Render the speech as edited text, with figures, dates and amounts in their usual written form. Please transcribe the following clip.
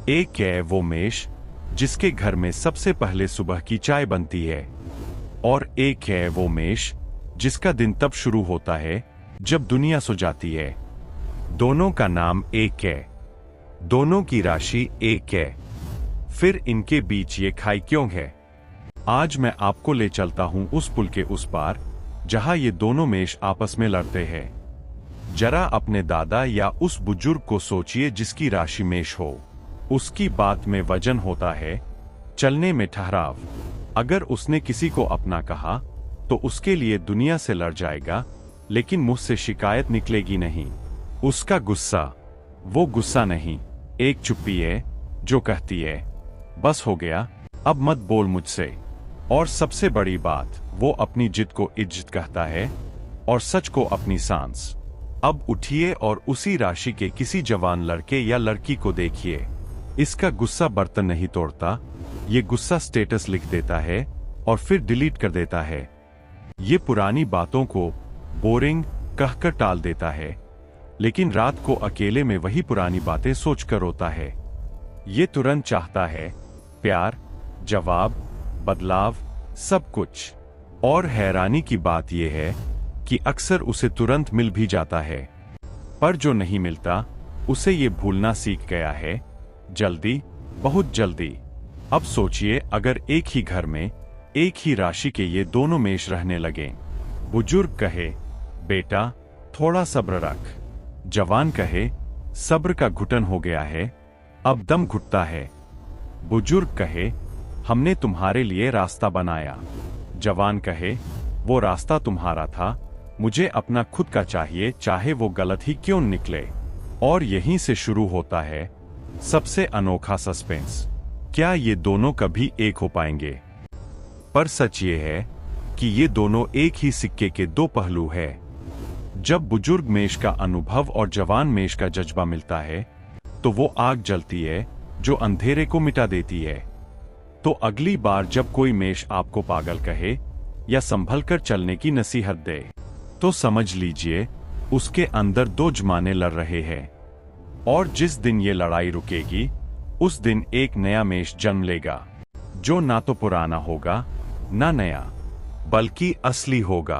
एक है वो मेष जिसके घर में सबसे पहले सुबह की चाय बनती है, और एक है वो मेष जिसका दिन तब शुरू होता है जब दुनिया सो जाती है। दोनों का नाम एक है, दोनों की राशि एक है, फिर इनके बीच ये खाई क्यों है? आज मैं आपको ले चलता हूं उस पुल के उस पार जहां ये दोनों मेष आपस में लड़ते हैं। जरा अपने दादा या उस बुजुर्ग को सोचिए जिसकी राशि मेष हो। उसकी बात में वजन होता है, चलने में ठहराव। अगर उसने किसी को अपना कहा तो उसके लिए दुनिया से लड़ जाएगा, लेकिन मुझसे शिकायत निकलेगी नहीं। उसका गुस्सा, वो गुस्सा नहीं, एक चुप्पी है जो कहती है बस हो गया, अब मत बोल मुझसे। और सबसे बड़ी बात, वो अपनी जिद को इज्जत कहता है और सच को अपनी सांस। अब उठिए और उसी राशि के किसी जवान लड़के या लड़की को देखिए। इसका गुस्सा बर्तन नहीं तोड़ता, ये गुस्सा स्टेटस लिख देता है और फिर डिलीट कर देता है। ये पुरानी बातों को बोरिंग कहकर टाल देता है, लेकिन रात को अकेले में वही पुरानी बातें सोचकर रोता है। ये तुरंत चाहता है प्यार, जवाब, बदलाव, सब कुछ। और हैरानी की बात यह है कि अक्सर उसे तुरंत मिल भी जाता है, पर जो नहीं मिलता उसे ये भूलना सीख गया है, जल्दी, बहुत जल्दी। अब सोचिए अगर एक ही घर में एक ही राशि के ये दोनों मेष रहने लगे। बुजुर्ग कहे बेटा थोड़ा सब्र रख, जवान कहे सब्र का घुटन हो गया है, अब दम घुटता है। बुजुर्ग कहे हमने तुम्हारे लिए रास्ता बनाया, जवान कहे वो रास्ता तुम्हारा था, मुझे अपना खुद का चाहिए, चाहे वो गलत ही क्यों निकले। और यहीं से शुरू होता है सबसे अनोखा सस्पेंस। क्या ये दोनों कभी एक हो पाएंगे? पर सच ये है कि ये दोनों एक ही सिक्के के दो पहलू है। जब बुजुर्ग मेष का अनुभव और जवान मेष का जज्बा मिलता है तो वो आग जलती है जो अंधेरे को मिटा देती है। तो अगली बार जब कोई मेष आपको पागल कहे या संभल कर चलने की नसीहत दे, तो समझ लीजिए उसके अंदर दो जमाने लड़ रहे हैं। और जिस दिन ये लड़ाई रुकेगी उस दिन एक नया मेष जन्म लेगा, जो ना तो पुराना होगा ना नया, बल्कि असली होगा।